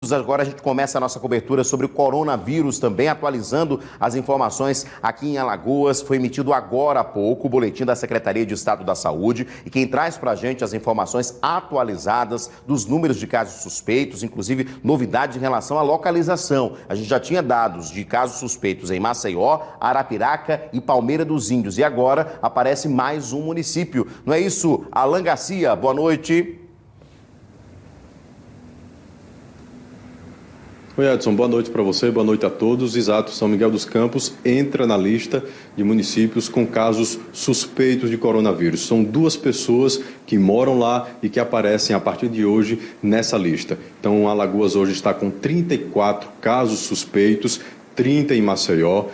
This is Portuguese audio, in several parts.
municípios. Agora a gente começa a nossa cobertura sobre o coronavírus também, atualizando as informações aqui em Alagoas. Foi emitido agora há pouco o boletim da Secretaria de Estado da Saúde e quem traz para a gente as informações atualizadas dos números de casos suspeitos, inclusive novidades em relação à localização. A gente já tinha dados de casos suspeitos em Maceió, Arapiraca e Palmeira dos Índios e agora aparece mais um município. Não é isso, Alan Garcia? Boa noite. Oi, Edson, boa noite para você, boa noite a todos. Exato, São Miguel dos Campos entra na lista de municípios com casos suspeitos de coronavírus. São 2 pessoas que moram lá e que aparecem a partir de hoje nessa lista. Então, Alagoas hoje está com 34 casos suspeitos, 30 em Maceió,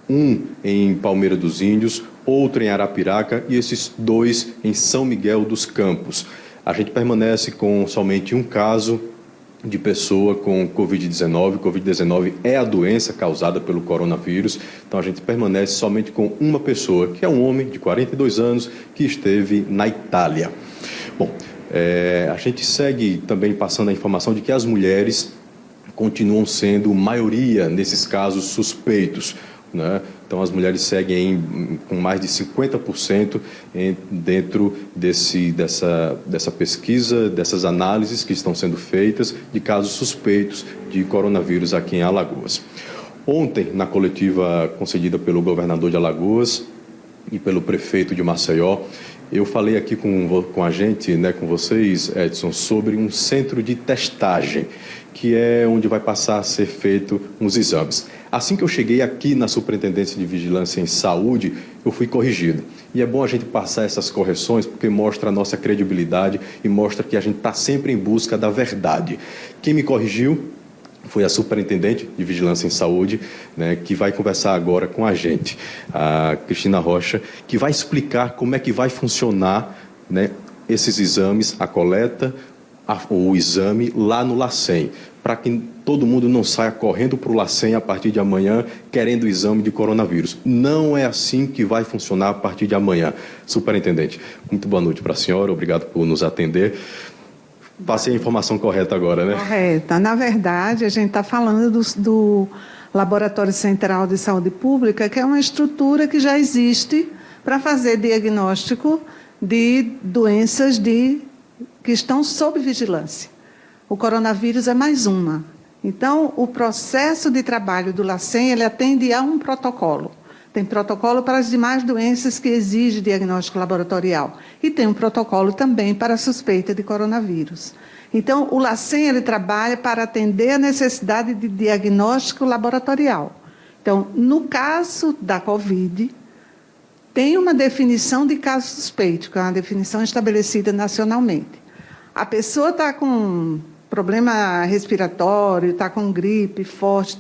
1 em Palmeira dos Índios, outro em Arapiraca e esses 2 em São Miguel dos Campos. A gente permanece com somente um caso de pessoa com Covid-19. Covid-19 é a doença causada pelo coronavírus, então a gente permanece somente com uma pessoa, que é um homem de 42 anos que esteve na Itália. Bom, a gente segue também passando a informação de que as mulheres continuam sendo maioria nesses casos suspeitos, né? Então, as mulheres seguem com mais de 50% dentro dessa pesquisa, dessas análises que estão sendo feitas de casos suspeitos de coronavírus aqui em Alagoas. Ontem, na coletiva concedida pelo governador de Alagoas e pelo prefeito de Maceió, eu falei aqui com a gente, né, com vocês, Edson, sobre um centro de testagem, que é onde vai passar a ser feito uns exames. Assim que eu cheguei aqui na Superintendência de Vigilância em Saúde, eu fui corrigido. E é bom a gente passar essas correções porque mostra a nossa credibilidade e mostra que a gente está sempre em busca da verdade. Quem me corrigiu foi a Superintendente de Vigilância em Saúde, né, que vai conversar agora com a gente, a Cristina Rocha, que vai explicar como é que vai funcionar, né, esses exames, a coleta, o exame lá no LACEN, para que todo mundo não saia correndo para o LACEN a partir de amanhã querendo o exame de coronavírus. Não é assim que vai funcionar a partir de amanhã. Superintendente, muito boa noite para a senhora, obrigado por nos atender. Passei a informação correta agora, né? Correta. Na verdade, a gente está falando do Laboratório Central de Saúde Pública, que é uma estrutura que já existe para fazer diagnóstico de doenças que estão sob vigilância. O coronavírus é mais uma. Então, o processo de trabalho do LACEN, ele atende a um protocolo. Tem protocolo para as demais doenças que exigem diagnóstico laboratorial. E tem um protocolo também para a suspeita de coronavírus. Então, o LACEN, ele trabalha para atender a necessidade de diagnóstico laboratorial. Então, no caso da Covid, tem uma definição de caso suspeito, que é uma definição estabelecida nacionalmente. A pessoa está com problema respiratório, está com gripe forte,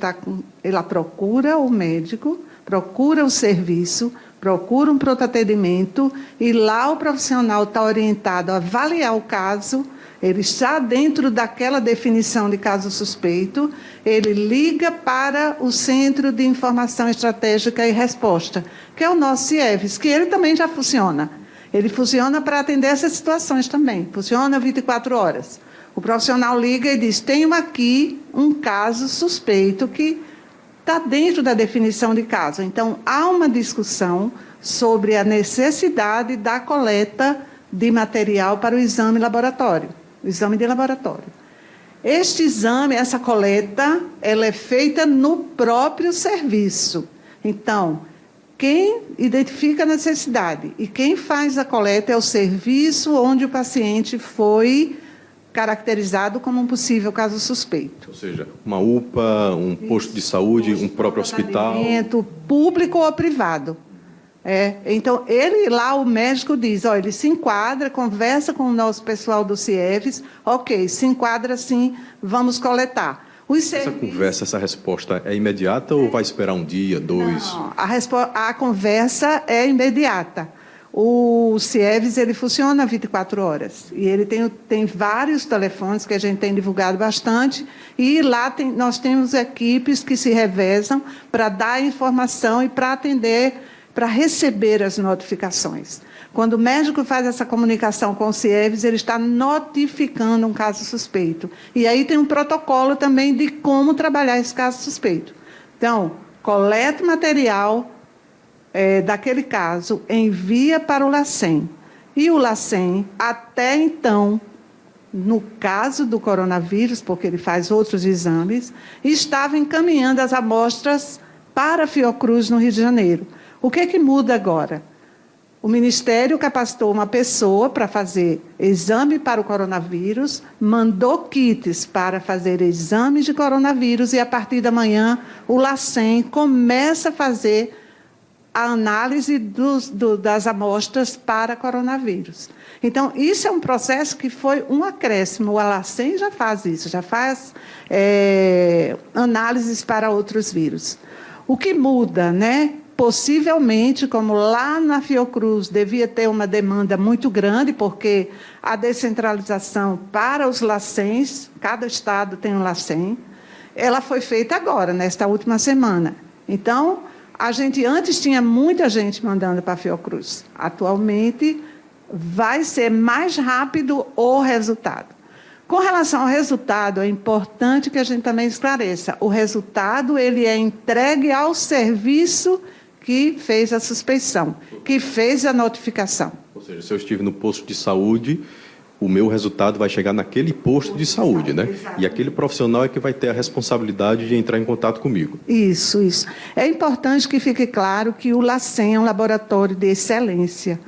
ela procura o médico, procura o serviço, procura um pronto-atendimento e lá o profissional está orientado a avaliar o caso, ele está dentro daquela definição de caso suspeito, ele liga para o Centro de Informação Estratégica e Resposta, que é o nosso CIEVES, que ele também já funciona. Ele funciona para atender essas situações também, funciona 24 horas. O profissional liga e diz, tenho aqui um caso suspeito que está dentro da definição de caso. Então, há uma discussão sobre a necessidade da coleta de material para o exame laboratório, o exame de laboratório. Este exame, essa coleta, ela é feita no próprio serviço. Então, quem identifica a necessidade e quem faz a coleta é o serviço onde o paciente foi caracterizado como um possível caso suspeito. Ou seja, uma UPA, um posto de saúde, um próprio hospital. Público ou privado. Então, ele lá, o médico diz, ele se enquadra, conversa com o nosso pessoal do CIEVES, ok, se enquadra sim, vamos coletar. Essa conversa, essa resposta é imediata ou vai esperar um dia, 2? Não, a conversa é imediata. O CIEVES, ele funciona 24 horas. E ele tem vários telefones que a gente tem divulgado bastante. E lá nós temos equipes que se revezam para dar informação e para atender para receber as notificações. Quando o médico faz essa comunicação com o CIEVS, ele está notificando um caso suspeito. E aí tem um protocolo também de como trabalhar esse caso suspeito. Então, coleta o material daquele caso, envia para o LACEN. E o LACEN, até então, no caso do coronavírus, porque ele faz outros exames, estava encaminhando as amostras para a Fiocruz, no Rio de Janeiro. O que muda agora? O Ministério capacitou uma pessoa para fazer exame para o coronavírus, mandou kits para fazer exames de coronavírus e, a partir da manhã, o LACEN começa a fazer a análise das amostras para coronavírus. Então, isso é um processo que foi um acréscimo. O LACEN já faz isso, já faz análises para outros vírus. O que muda, né? Possivelmente, como lá na Fiocruz devia ter uma demanda muito grande, porque a descentralização para os LACENs, cada estado tem um LACEN, ela foi feita agora, nesta última semana. Então, a gente antes tinha muita gente mandando para a Fiocruz. Atualmente, vai ser mais rápido o resultado. Com relação ao resultado, é importante que a gente também esclareça. O resultado ele é entregue ao serviço que fez a suspeição, que fez a notificação. Ou seja, se eu estive no posto de saúde, o meu resultado vai chegar naquele posto de saúde, né? Exatamente. E aquele profissional é que vai ter a responsabilidade de entrar em contato comigo. Isso. É importante que fique claro que o LACEN é um laboratório de excelência.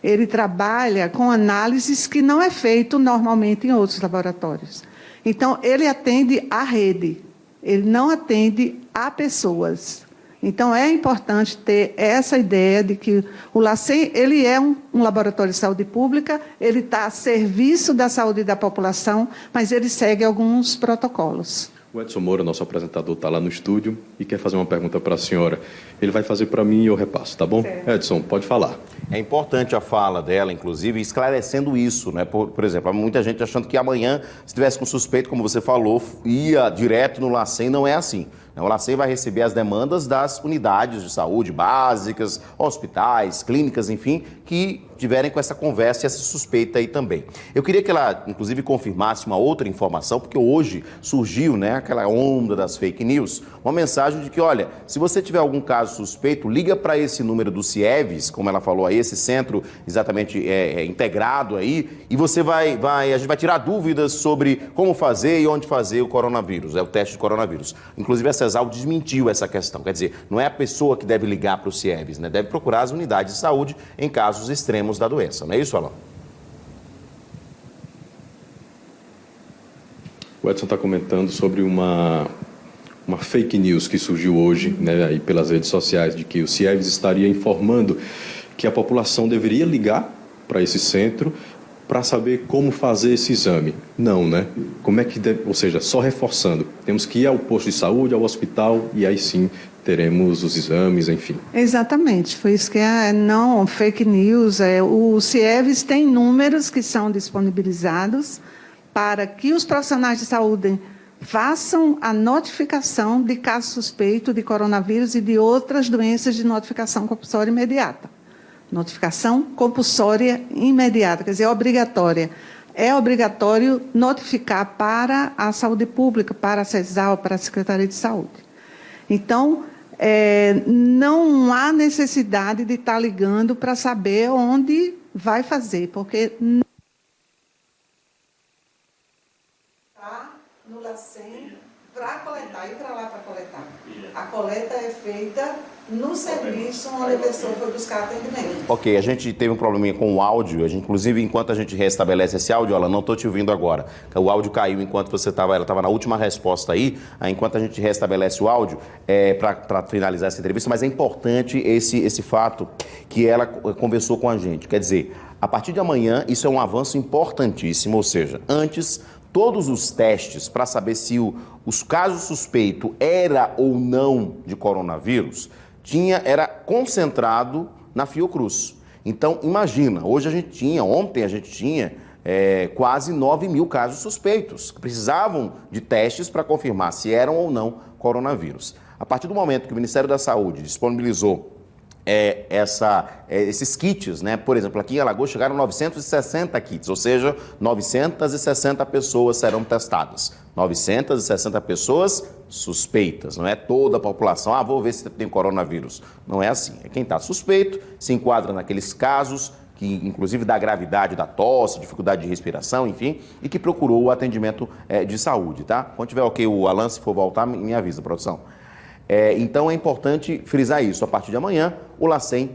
Ele trabalha com análises que não é feito normalmente em outros laboratórios. Então, ele atende à rede, ele não atende a pessoas. Então, é importante ter essa ideia de que o LACEN ele é um laboratório de saúde pública, ele está a serviço da saúde da população, mas ele segue alguns protocolos. O Edson Moura, nosso apresentador, está lá no estúdio e quer fazer uma pergunta para a senhora. Ele vai fazer para mim e eu repasso, tá bom? Certo. Edson, pode falar. É importante a fala dela, inclusive, esclarecendo isso, né? Por exemplo, há muita gente achando que amanhã, se tivesse com suspeito, como você falou, ia direto no LACEN, não é assim. O LACEN vai receber as demandas das unidades de saúde básicas, hospitais, clínicas, enfim, que tiverem com essa conversa e essa suspeita aí também. Eu queria que ela, inclusive, confirmasse uma outra informação, porque hoje surgiu, né, aquela onda das fake news, uma mensagem de que, olha, se você tiver algum caso suspeito, liga para esse número do CIEVS, como ela falou aí, esse centro exatamente integrado aí, e você a gente vai tirar dúvidas sobre como fazer e onde fazer o coronavírus, o teste de coronavírus. Inclusive, a CESAL desmentiu essa questão, quer dizer, não é a pessoa que deve ligar para o CIEVS, né? Deve procurar as unidades de saúde em casos extremos da doença, não é isso, Alain? O Edson está comentando sobre uma fake news que surgiu hoje, né, aí pelas redes sociais, de que o CIEVS estaria informando que a população deveria ligar para esse centro para saber como fazer esse exame. Não, né? Como é que ou seja, só reforçando, temos que ir ao posto de saúde, ao hospital, e aí sim teremos os exames, enfim. Exatamente, foi isso que não fake news. O CIEVS tem números que são disponibilizados para que os profissionais de saúde façam a notificação de caso suspeito de coronavírus e de outras doenças de notificação compulsória imediata. Notificação compulsória imediata, quer dizer, obrigatória. É obrigatório notificar para a saúde pública, para a CESAL, para a Secretaria de Saúde. Então, não há necessidade de estar ligando para saber onde vai fazer, porque não está no LACEN para coletar, ir para lá para coletar. A coleta é feita no serviço onde a pessoa foi buscar atendimento. Ok, a gente teve um probleminha com o áudio, inclusive enquanto a gente restabelece esse áudio, ela não estou te ouvindo agora, o áudio caiu enquanto ela estava na última resposta aí, enquanto a gente restabelece o áudio, para finalizar essa entrevista, mas é importante esse fato que ela conversou com a gente, quer dizer, a partir de amanhã isso é um avanço importantíssimo, ou seja, antes todos os testes para saber se os casos suspeito era ou não de coronavírus, era concentrado na Fiocruz. Então, imagina, ontem a gente tinha quase 9 mil casos suspeitos, que precisavam de testes para confirmar se eram ou não coronavírus. A partir do momento que o Ministério da Saúde disponibilizou esses kits, né? Por exemplo, aqui em Alagoas chegaram 960 kits, ou seja, 960 pessoas serão testadas. 960 pessoas suspeitas, não é toda a população. Vou ver se tem coronavírus. Não é assim. É quem está suspeito, se enquadra naqueles casos que inclusive da gravidade da tosse, dificuldade de respiração, enfim, e que procurou o atendimento de saúde, tá? Quando tiver ok, o Alan, se for voltar, me avisa, produção. Então é importante frisar isso. A partir de amanhã, o LACEN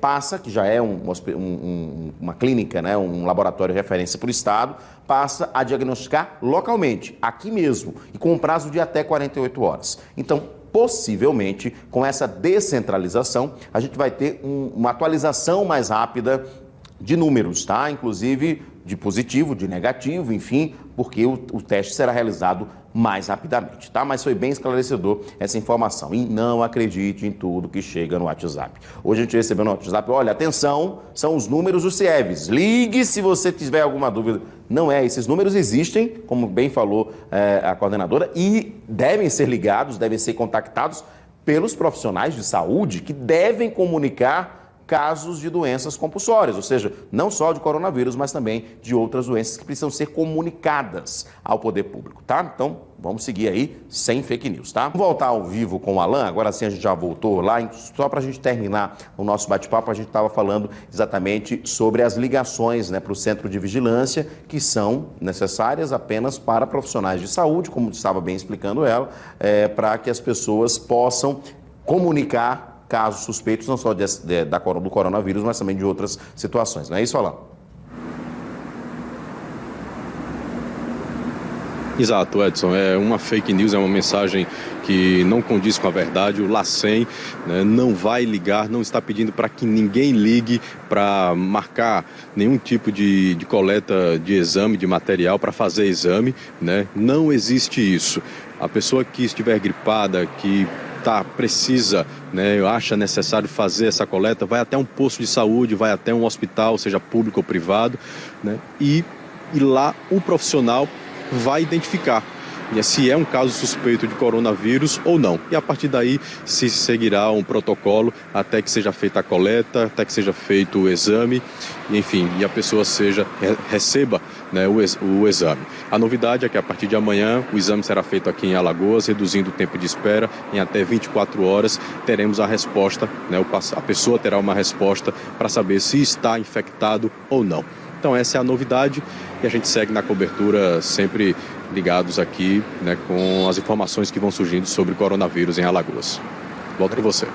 passa, que já é uma clínica, né, um laboratório de referência para o Estado, passa a diagnosticar localmente, aqui mesmo, e com um prazo de até 48 horas. Então, possivelmente, com essa descentralização, a gente vai ter uma atualização mais rápida de números, tá? Inclusive de positivo, de negativo, enfim, porque o teste será realizado mais rapidamente, tá? Mas foi bem esclarecedor essa informação. E não acredite em tudo que chega no WhatsApp. Hoje a gente recebeu no WhatsApp, olha, atenção, são os números do CIEVES. Ligue se você tiver alguma dúvida. Não é, esses números existem, como bem falou a coordenadora, e devem ser ligados, devem ser contactados pelos profissionais de saúde que devem comunicar casos de doenças compulsórias, ou seja, não só de coronavírus, mas também de outras doenças que precisam ser comunicadas ao poder público, tá? Então, vamos seguir aí sem fake news, tá? Vamos voltar ao vivo com o Alan, agora sim a gente já voltou lá, só para a gente terminar o nosso bate-papo, a gente estava falando exatamente sobre as ligações, né, para o centro de vigilância, que são necessárias apenas para profissionais de saúde, como estava bem explicando ela, para que as pessoas possam comunicar casos suspeitos, não só do coronavírus, mas também de outras situações. Não é isso, Alan? Exato, Edson. É uma fake news, é uma mensagem que não condiz com a verdade. O LACEN, né, não vai ligar, não está pedindo para que ninguém ligue para marcar nenhum tipo de coleta de exame, de material para fazer exame, né? Não existe isso. A pessoa que estiver gripada, que precisa, né, acha necessário fazer essa coleta, vai até um posto de saúde, vai até um hospital, seja público ou privado, né, e lá o profissional vai identificar se é um caso suspeito de coronavírus ou não. E a partir daí se seguirá um protocolo até que seja feita a coleta, até que seja feito o exame, enfim, e a pessoa receba, né, o exame. A novidade é que a partir de amanhã o exame será feito aqui em Alagoas, reduzindo o tempo de espera em até 24 horas. Teremos a resposta, né, a pessoa terá uma resposta para saber se está infectado ou não. Então essa é a novidade e a gente segue na cobertura sempre ligados aqui, né, com as informações que vão surgindo sobre o coronavírus em Alagoas. Volto com você.